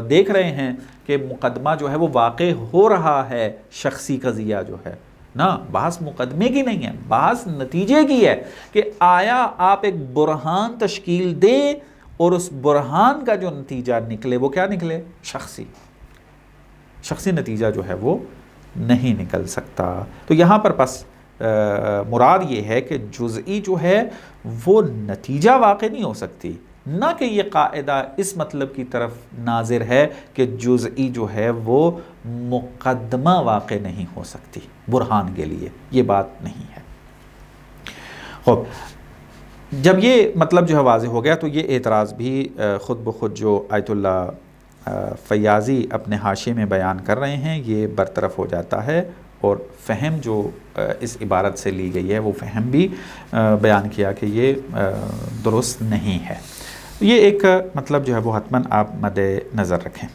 دیکھ رہے ہیں کہ مقدمہ جو ہے وہ واقع ہو رہا ہے، شخصی قضیہ جو ہے نا، بحث مقدمے کی نہیں ہے، بحث نتیجے کی ہے کہ آیا آپ ایک برہان تشکیل دیں اور اس برہان کا جو نتیجہ نکلے وہ کیا نکلے؟ شخصی نتیجہ جو ہے وہ نہیں نکل سکتا۔ تو یہاں پر پس مراد یہ ہے کہ جزئی جو ہے وہ نتیجہ واقع نہیں ہو سکتی، نہ کہ یہ قاعدہ اس مطلب کی طرف ناظر ہے کہ جزئی جو ہے وہ مقدمہ واقع نہیں ہو سکتی برہان کے لیے، یہ بات نہیں ہے۔ خوب، جب یہ مطلب جو ہے واضح ہو گیا تو یہ اعتراض بھی خود بخود جو آیت اللہ فیاضی اپنے حاشیے میں بیان کر رہے ہیں یہ برطرف ہو جاتا ہے، اور فہم جو اس عبارت سے لی گئی ہے وہ فہم بھی بیان کیا کہ یہ درست نہیں ہے۔ یہ ایک مطلب جو ہے وہ حتماً آپ مد نظر رکھیں۔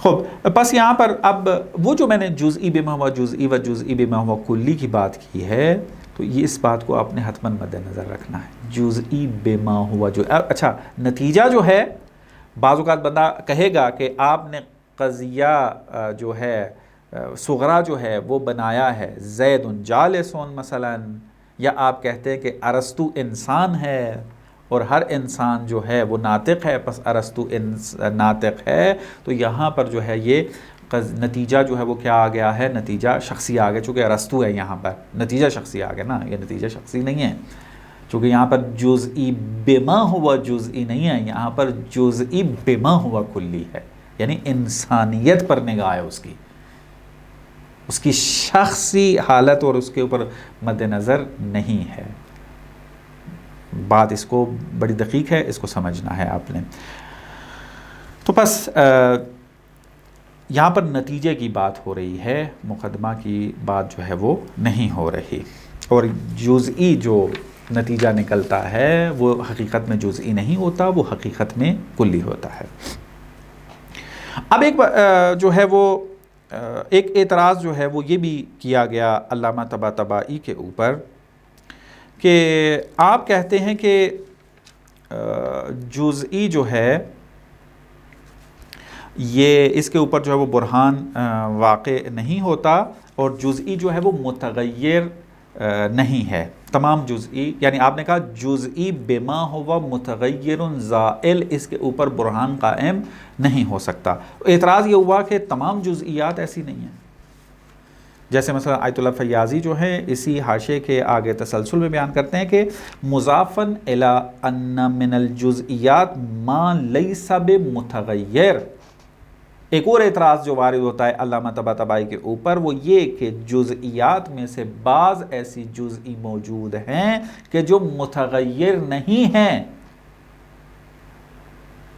خوب، پس یہاں پر اب وہ جو میں نے جزئی بما ہوا جزئی و جزئی بما ہوا کلی کی بات کی ہے، تو یہ اس بات کو آپ نے حتماً مد نظر رکھنا ہے۔ جزئی بما ہوا جو اچھا نتیجہ جو ہے، بعض اوقات بندہ کہے گا کہ آپ نے قضیہ جو ہے صغرا جو ہے وہ بنایا ہے زید جالسون مثلا، یا آپ کہتے ہیں کہ ارسطو انسان ہے اور ہر انسان جو ہے وہ ناطق ہے، پس ارسطو ناطق ہے، تو یہاں پر جو ہے یہ نتیجہ جو ہے وہ کیا آ گیا ہے؟ نتیجہ شخصی آ گیا، چونکہ ارسطو ہے یہاں پر نتیجہ شخصی آ گیا نا، یہ نتیجہ شخصی نہیں ہے، چونکہ یہاں پر جزئی بما ہوا جزئی نہیں ہے، یہاں پر جزئی بما ہوا کلی ہے، یعنی انسانیت پر نگاہ ہے اس کی شخصی حالت اور اس کے اوپر مد نظر نہیں ہے۔ بات اس کو بڑی دقیق ہے، اس کو سمجھنا ہے آپ نے۔ تو بس یہاں پر نتیجے کی بات ہو رہی ہے، مقدمہ کی بات جو ہے وہ نہیں ہو رہی، اور جزئی جو نتیجہ نکلتا ہے وہ حقیقت میں جزئی نہیں ہوتا، وہ حقیقت میں کلی ہوتا ہے۔ اب ایک جو ہے وہ ایک اعتراض جو ہے وہ یہ بھی کیا گیا علامہ طباطبائی کے اوپر کہ آپ کہتے ہیں کہ جزئی جو ہے یہ اس کے اوپر جو ہے وہ برہان واقع نہیں ہوتا، اور جزئی جو ہے وہ متغیر نہیں ہے، تمام جزئی، یعنی آپ نے کہا جزئی بما ہوا متغیر زائل، اس کے اوپر برہان قائم نہیں ہو سکتا۔ اعتراض یہ ہوا کہ تمام جزئیات ایسی نہیں ہیں، جیسے مثلا آیت اللہ فیاضی جو ہیں اسی حاشے کے آگے تسلسل میں بیان کرتے ہیں کہ مضافن الی ان من الجزئیات ما لیس بمتغیر۔ ایک اور اعتراض جو وارد ہوتا ہے علامہ طباطبائی کے اوپر وہ یہ کہ جزئیات میں سے بعض ایسی جزئی موجود ہیں کہ جو متغیر نہیں ہیں،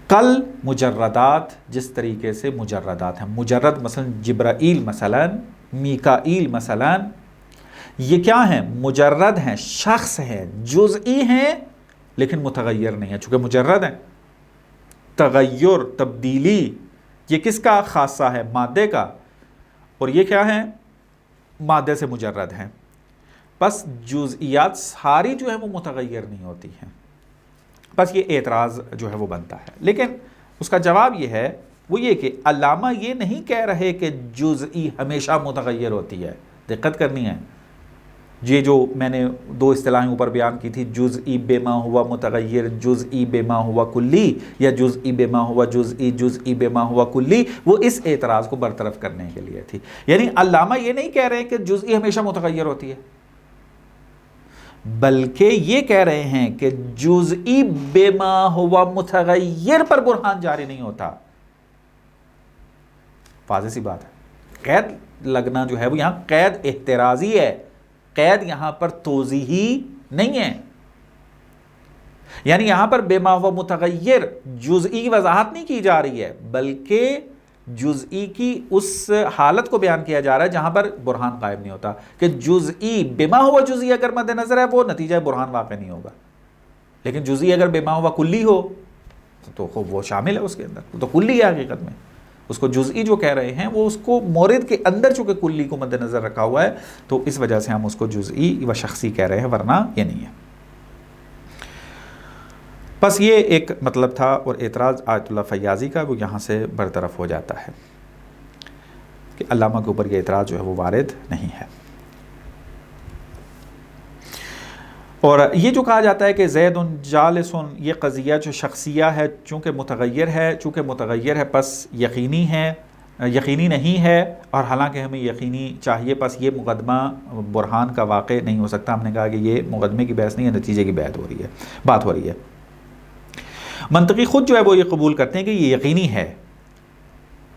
کل مجردات، جس طریقے سے مجردات ہیں، مجرد مثلا جبرائیل مثلا، میکائیل مثلا، یہ کیا ہیں؟ مجرد ہیں، شخص ہیں، جزئی ہیں لیکن متغیر نہیں ہے، چونکہ مجرد ہیں. تغیر، تبدیلی، یہ کس کا خاصہ ہے؟ مادے کا، اور یہ کیا ہے؟ مادے سے مجرد ہیں. بس جزئیات ساری جو ہے وہ متغیر نہیں ہوتی ہیں. بس یہ اعتراض جو ہے وہ بنتا ہے. لیکن اس کا جواب یہ ہے، وہ یہ کہ علامہ یہ نہیں کہہ رہے کہ جزئی ہمیشہ متغیر ہوتی ہے. دقت کرنی ہے. یہ جو میں نے دو اصطلاحیں اوپر بیان کی تھی، جزئی بے ما ہوا متغیر، جزئی بے ما ہوا کلی، یا جزئی بے ما ہوا جزئی، جزئی بے ما ہوا کلی، وہ اس اعتراض کو برطرف کرنے کے لیے تھی. یعنی علامہ یہ نہیں کہہ رہے کہ جزئی ہمیشہ متغیر ہوتی ہے، بلکہ یہ کہہ رہے ہیں کہ جزئی بے ما ہوا متغیر پر برہان جاری نہیں ہوتا. واضح سی بات ہے. قید لگنا جو ہے وہ یہاں قید احترازی ہے، قید یہاں پر توضیحی نہیں ہے. یعنی یہاں پر بے ما ہوا متغیر جزئی کی وضاحت نہیں کی جا رہی ہے، بلکہ جزئی کی اس حالت کو بیان کیا جا رہا ہے جہاں پر برہان قائم نہیں ہوتا. کہ جزئی بے ما ہوا جزئی اگر مد نظر ہے وہ نتیجہ برہان واقع نہیں ہوگا، لیکن جزئی اگر بے ما ہوا کلی ہو تو خوب وہ شامل ہے اس کے اندر، تو کلی ہے حقیقت میں. اس کو جزئی جو کہہ رہے ہیں وہ اس کو مورد کے اندر چونکہ کلی کو مد نظر رکھا ہوا ہے، تو اس وجہ سے ہم اس کو جزئی و شخصی کہہ رہے ہیں، ورنہ یہ نہیں ہے. بس یہ ایک مطلب تھا، اور اعتراض آیت اللہ فیاضی کا وہ یہاں سے برطرف ہو جاتا ہے کہ علامہ کے اوپر یہ اعتراض جو ہے وہ وارد نہیں ہے. اور یہ جو کہا جاتا ہے کہ زید جالس، یہ قضیہ جو شخصیہ ہے چونکہ متغیر ہے پس یقینی نہیں ہے، اور حالانکہ ہمیں یقینی چاہیے، پس یہ مقدمہ برہان کا واقع نہیں ہو سکتا. ہم نے کہا کہ یہ مقدمے کی بحث نہیں ہے، نتیجے کی بات ہو رہی ہے. منطقی خود جو ہے وہ یہ قبول کرتے ہیں کہ یہ یقینی ہے،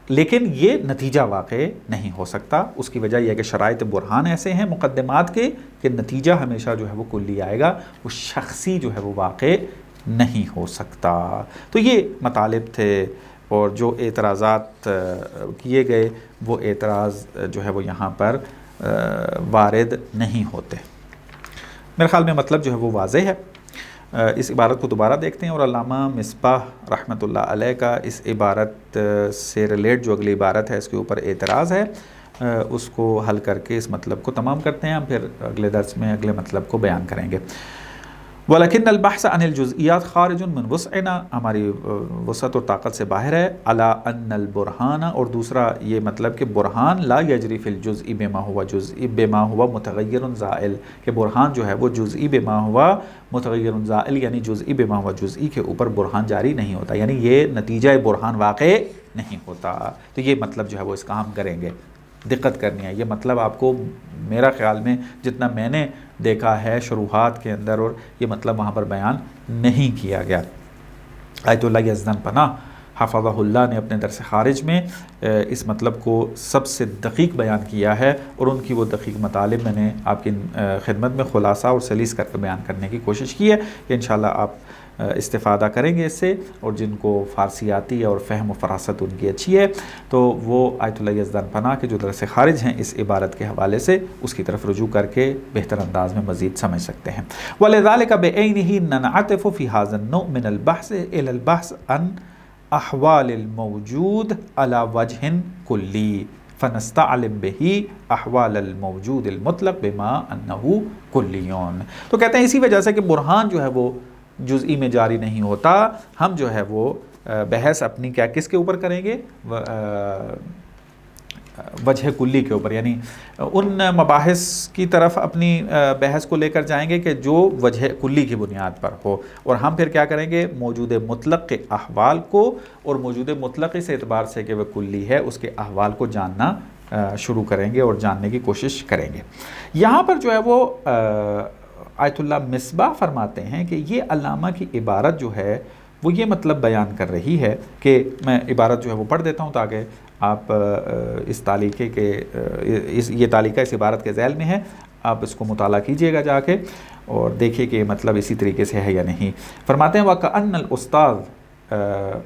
لیکن یہ نتیجہ واقع نہیں ہو سکتا. اس کی وجہ یہ ہے کہ شرائط برہان ایسے ہیں مقدمات کے کہ نتیجہ ہمیشہ جو ہے وہ کلی آئے گا، وہ شخصی جو ہے وہ واقع نہیں ہو سکتا. تو یہ مطالب تھے، اور جو اعتراضات کیے گئے وہ اعتراض جو ہے وہ یہاں پر وارد نہیں ہوتے. میرے خیال میں مطلب جو ہے وہ واضح ہے. اس عبارت کو دوبارہ دیکھتے ہیں، اور علامہ مصباح رحمۃ اللہ علیہ کا اس عبارت سے ریلیٹ جو اگلی عبارت ہے اس کے اوپر اعتراض ہے، اس کو حل کر کے اس مطلب کو تمام کرتے ہیں. ہم پھر اگلے درس میں اگلے مطلب کو بیان کریں گے. وَلَكِنَّ الْبَحْثَ عَنِ الْجُزْئِيَّاتِ خَارِجٌ مِنْ وُسْعِنَا، ہماری وسعت اور طاقت سے باہر ہے. عَلَىٰ أَنَّ الْبُرْهَانَ، اور دوسرا یہ مطلب کہ برہان لا یجری فی الجزء بما ہوا جزئی بما ہوا متغیر زائل، کہ برہان جو ہے وہ جزئی بما ہوا متغیر زائل، یعنی جزئی بما ہوا جزئی کے اوپر برہان جاری نہیں ہوتا، یعنی یہ نتیجہ برہان واقع نہیں ہوتا. تو یہ مطلب جو ہے وہ اس کا ہم کریں گے. دقت کرنی ہے، یہ مطلب آپ کو میرا خیال میں جتنا میں نے دیکھا ہے شروحات کے اندر، اور یہ مطلب وہاں پر بیان نہیں کیا گیا. آیت اللہ یزدان پناہ حفظہ اللہ نے اپنے درس خارج میں اس مطلب کو سب سے دقیق بیان کیا ہے، اور ان کی وہ دقیق مطالب میں نے آپ کی خدمت میں خلاصہ اور سلیس کر کے بیان کرنے کی کوشش کی ہے کہ انشاءاللہ آپ استفادہ کریں گے اس سے. اور جن کو فارسی آتی ہے اور فہم و فراست ان کی اچھی ہے تو وہ آیت اللہ یزدان پناہ کے جو درس خارج ہیں اس عبارت کے حوالے سے اس کی طرف رجوع کر کے بہتر انداز میں مزید سمجھ سکتے ہیں. وَلِذَلِكَ بِعَيْنِهِ نَنْعَطِفُ فِي هَذَا النَّوْعِ مِنَ الْبَحْثِ إِلَى الْبَحْثِ عَنْ أَحْوَالِ الْمَوْجُودِ عَلَى وَجْهٍ كُلِّ فَنَسْتَعْلِمْ بِهِ أَحْوَالَ الْمَوْجُودِ الْمُطْلَقِ بِمَا أَنَّهُ كُلِّيٌّ. تو کہتے ہیں اسی وجہ سے کہ برہان جو ہے وہ جزئی میں جاری نہیں ہوتا، ہم جو ہے وہ بحث اپنی کیا کس کے اوپر کریں گے؟ وجہ کلی کے اوپر، یعنی ان مباحث کی طرف اپنی بحث کو لے کر جائیں گے کہ جو وجہ کلی کی بنیاد پر ہو. اور ہم پھر کیا کریں گے؟ موجود مطلق کے احوال کو، اور موجود مطلق اس اعتبار سے کہ وہ کلی ہے اس کے احوال کو جاننا شروع کریں گے اور جاننے کی کوشش کریں گے. یہاں پر جو ہے وہ آیت اللہ مصباح فرماتے ہیں کہ یہ علامہ کی عبارت جو ہے وہ یہ مطلب بیان کر رہی ہے کہ میں عبارت جو ہے وہ پڑھ دیتا ہوں تاکہ آپ اس تعلیقے کے یہ تعلیقہ اس عبارت کے ذیل میں ہے، آپ اس کو مطالعہ کیجئے گا جا کے اور دیکھیے کہ مطلب اسی طریقے سے ہے یا نہیں. فرماتے ہیں وَكَأَنَّ الْأُسْتَاذ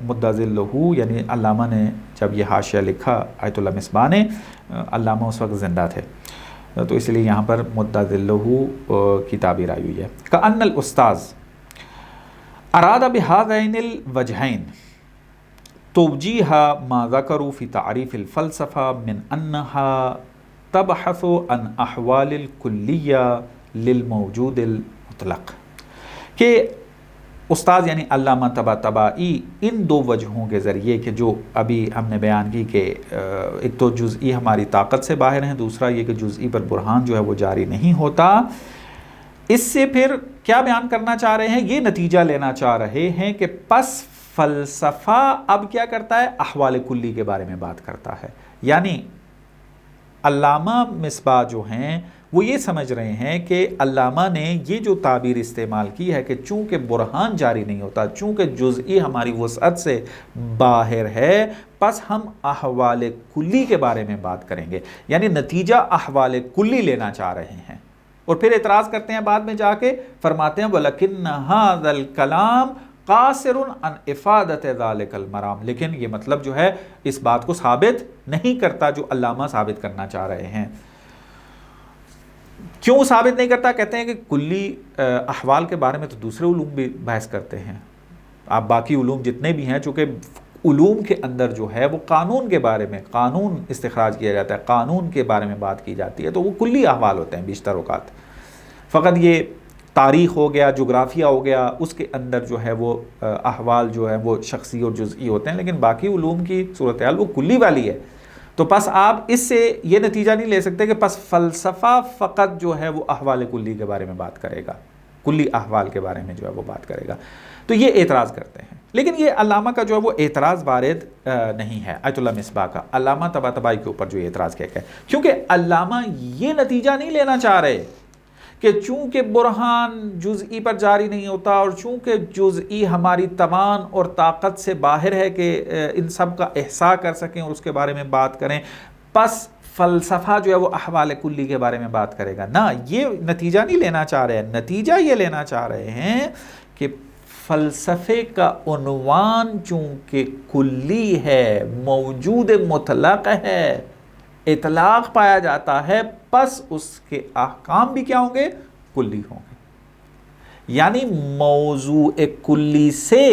مُدَّ ظِلُّهُ، یعنی علامہ نے جب یہ حاشیہ لکھا آیت اللہ مصباح نے، علامہ اس وقت زندہ تھے تو اس لیے یہاں پر مدّ ظلہ کی تعبیر آئی ہوئی ہے. کأن الأستاذ، اراد بہذین الوجہین توجیہ ما ذکروا فی تعریف الفلسفہ من انہا تبحث عن احوال الکلیہ للموجود المطلق، کہ استاد یعنی علامہ طباطبائی ان دو وجہوں کے ذریعے کہ جو ابھی ہم نے بیان کی کہ ایک تو جزئی ہماری طاقت سے باہر ہیں، دوسرا یہ کہ جزئی پر برہان جو ہے وہ جاری نہیں ہوتا، اس سے پھر کیا بیان کرنا چاہ رہے ہیں؟ یہ نتیجہ لینا چاہ رہے ہیں کہ پس فلسفہ اب کیا کرتا ہے؟ احوال کلی کے بارے میں بات کرتا ہے۔ یعنی علامہ مصباح جو ہیں وہ یہ سمجھ رہے ہیں کہ علامہ نے یہ جو تعبیر استعمال کی ہے کہ چونکہ برہان جاری نہیں ہوتا، چونکہ جزئی ہماری وسعت سے باہر ہے، پس ہم احوال کلی کے بارے میں بات کریں گے، یعنی نتیجہ احوال کلی لینا چاہ رہے ہیں۔ اور پھر اعتراض کرتے ہیں بعد میں جا کے، فرماتے ہیں وَلَكِنَّ هَذَا الْكَلَامُ قَاصِرٌ عَنْ إِفَادَةِ ذَلِكَ الْمَرَامِ، لیکن یہ مطلب جو ہے اس بات کو ثابت نہیں کرتا جو علامہ ثابت کرنا چاہ رہے ہیں۔ کیوں ثابت نہیں کرتا؟ کہتے ہیں کہ کلی احوال کے بارے میں تو دوسرے علوم بھی بحث کرتے ہیں، آپ باقی علوم جتنے بھی ہیں، چونکہ علوم کے اندر جو ہے وہ قانون کے بارے میں قانون استخراج کیا جاتا ہے، قانون کے بارے میں بات کی جاتی ہے، تو وہ کلی احوال ہوتے ہیں بیشتر اوقات۔ فقط یہ تاریخ ہو گیا، جغرافیہ ہو گیا، اس کے اندر جو ہے وہ احوال جو ہے وہ شخصی اور جزئی ہوتے ہیں، لیکن باقی علوم کی صورتحال وہ کلی والی ہے۔ تو پس آپ اس سے یہ نتیجہ نہیں لے سکتے کہ پس فلسفہ فقط جو ہے وہ احوال کلی کے بارے میں بات کرے گا، کلی احوال کے بارے میں جو ہے وہ بات کرے گا۔ تو یہ اعتراض کرتے ہیں، لیکن یہ علامہ کا جو ہے وہ اعتراض وارد نہیں ہے، آیت اللہ مصباح کا علامہ طباطبائی کے اوپر جو اعتراض کیا گیا ہے، کیونکہ علامہ یہ نتیجہ نہیں لینا چاہ رہے کہ چونکہ برہان جزئی پر جاری نہیں ہوتا اور چونکہ جزئی ہماری توان اور طاقت سے باہر ہے کہ ان سب کا احصاء کر سکیں اور اس کے بارے میں بات کریں، پس فلسفہ جو ہے وہ احوال کلی کے بارے میں بات کرے گا۔ نہ، یہ نتیجہ نہیں لینا چاہ رہے ہیں، نتیجہ یہ لینا چاہ رہے ہیں کہ فلسفے کا عنوان چونکہ کلی ہے، موجود مطلق ہے، اطلاق پایا جاتا ہے، پس اس کے احکام بھی کیا ہوں گے؟ کلی ہوں گے۔ یعنی موضوع کلی سے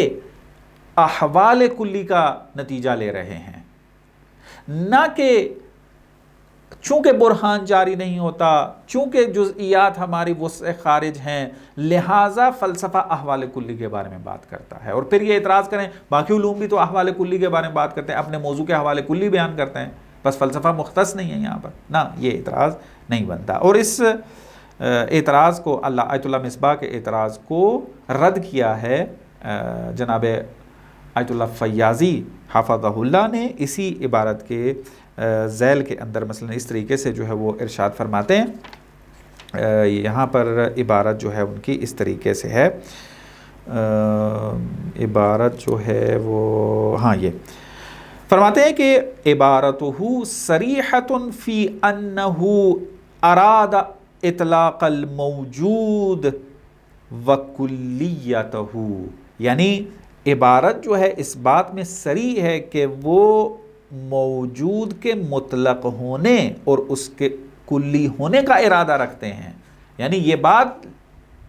احوال کلی کا نتیجہ لے رہے ہیں، نہ کہ چونکہ برہان جاری نہیں ہوتا، چونکہ جزئیات ہماری وسع خارج ہیں، لہٰذا فلسفہ احوال کلی کے بارے میں بات کرتا ہے۔ اور پھر یہ اعتراض کریں باقی علوم بھی تو احوال کلی کے بارے میں بات کرتے ہیں، اپنے موضوع کے حوالے کلی بیان کرتے ہیں، بس فلسفہ مختص نہیں ہے یہاں پر، نہ، یہ اعتراض نہیں بنتا۔ اور اس اعتراض کو آیت اللہ مصباح کے اعتراض کو رد کیا ہے جناب آیت اللہ فیاضی حفظہ اللہ نے اسی عبارت کے ذیل کے اندر، مثلا اس طریقے سے جو ہے وہ ارشاد فرماتے ہیں، یہاں پر عبارت جو ہے ان کی اس طریقے سے ہے، عبارت جو ہے وہ ہاں یہ فرماتے ہیں کہ عبارتہ صریحۃ فی انہ اراد اطلاق الموجود وکلیتہ، یعنی عبارت جو ہے اس بات میں صریح ہے کہ وہ موجود کے مطلق ہونے اور اس کے کلی ہونے کا ارادہ رکھتے ہیں۔ یعنی یہ بات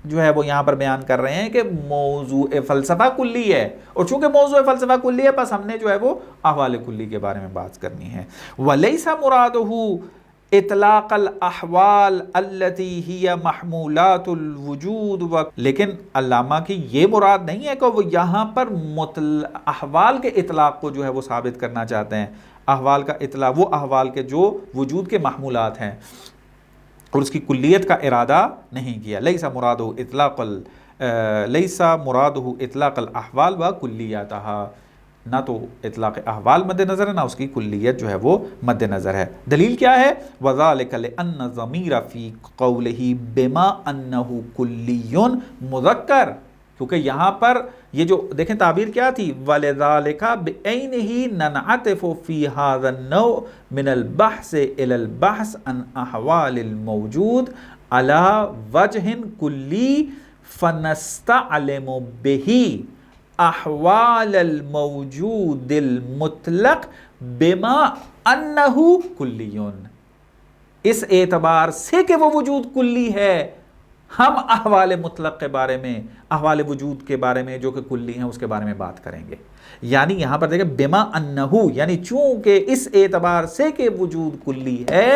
جو ہے وہ یہاں پر بیان کر رہے ہیں کہ موضوع فلسفہ کلی ہے، اور چونکہ موضوع فلسفہ کلی ہے، پس ہم نے جو ہے وہ احوال کلی کے بارے میں بات کرنی ہے۔ وَلَيْسَ مُرَادُهُ اطلاق الاحوال التي هي محمولات الوجود، لیکن علامہ کی یہ مراد نہیں ہے کہ وہ یہاں پر احوال کے اطلاق کو جو ہے وہ ثابت کرنا چاہتے ہیں، احوال کا اطلاق وہ احوال کے جو وجود کے محمولات ہیں اور اس کی کلیت کا ارادہ نہیں کیا۔ لیس مرادہ اطلاق الاحوال و کلیاتہا، نہ تو اطلاق احوال مد نظر ہے، نہ اس کی کلیت جو ہے وہ مد نظر ہے۔ دلیل کیا ہے؟ وَذَلِكَ لِأَنَّ الضَّمِيرَ فِي قَوْلِهِ بِمَا أَنَّهُ كُلِّيٌّ مُذَكَّرٌ، کیونکہ یہاں پر یہ جو دیکھیں تعبیر کیا تھی، وَلِذَلِكَ بِعَيْنِهِ نَنْعَطِفُ فِي هَذَا النَّوْعِ مِنَ الْبَحْثِ إِلَى الْبَحْثِ عَنْ أَحْوَالِ الْمَوْجُودِ عَلَى وَجْهٍ كُلِّ فَنَسْتَعْلِمُ بِهِ احوال الموجود المطلق بما انہ کلیون، اس اعتبار سے کہ وہ وجود کلی ہے ہم احوال مطلق کے بارے میں، احوال وجود کے بارے میں جو کہ کلی ہیں اس کے بارے میں بات کریں گے. یعنی یہاں پر دیکھیں بما انہو، یعنی چونکہ اس اعتبار سے کہ وجود کلی ہے،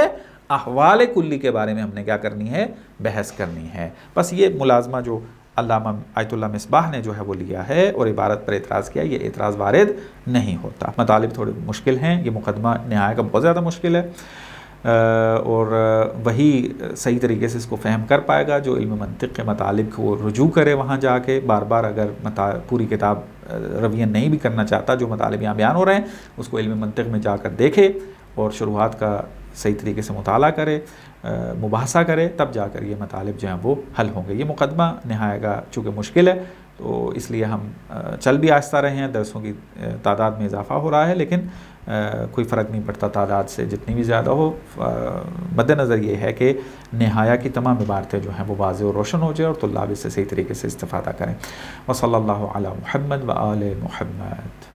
احوال کلی کے بارے میں ہم نے کیا کرنی ہے؟ بحث کرنی ہے. بس یہ ملازمہ جو علامہ آیت اللہ مصباح نے جو ہے وہ لیا ہے اور عبارت پر اعتراض کیا، یہ اعتراض وارد نہیں ہوتا. مطالب تھوڑے مشکل ہیں، یہ مقدمہ نہایہ کا بہت زیادہ مشکل ہے، اور وہی صحیح طریقے سے اس کو فہم کر پائے گا جو علم منطق کے مطالب کو رجوع کرے وہاں جا کے. بار بار اگر پوری کتاب روین نہیں بھی کرنا چاہتا، جو مطالب یہاں بیان ہو رہے ہیں اس کو علم منطق میں جا کر دیکھے اور شروحات کا صحیح طریقے سے مطالعہ کرے، مباحثہ کرے، تب جا کر یہ مطالب جو ہیں وہ حل ہوں گے. یہ مقدمہ نہایہ کا چونکہ مشکل ہے تو اس لیے ہم چل بھی آہستہ رہے ہیں، درسوں کی تعداد میں اضافہ ہو رہا ہے، لیکن کوئی فرق نہیں پڑتا تعداد سے، جتنی بھی زیادہ ہو. مد نظر یہ ہے کہ نہایہ کی تمام عبارتیں جو ہیں وہ واضح اور روشن ہو جائے اور طلاب اس سے صحیح طریقے سے استفادہ کریں. وصلی اللہ علی محمد و آل محمد.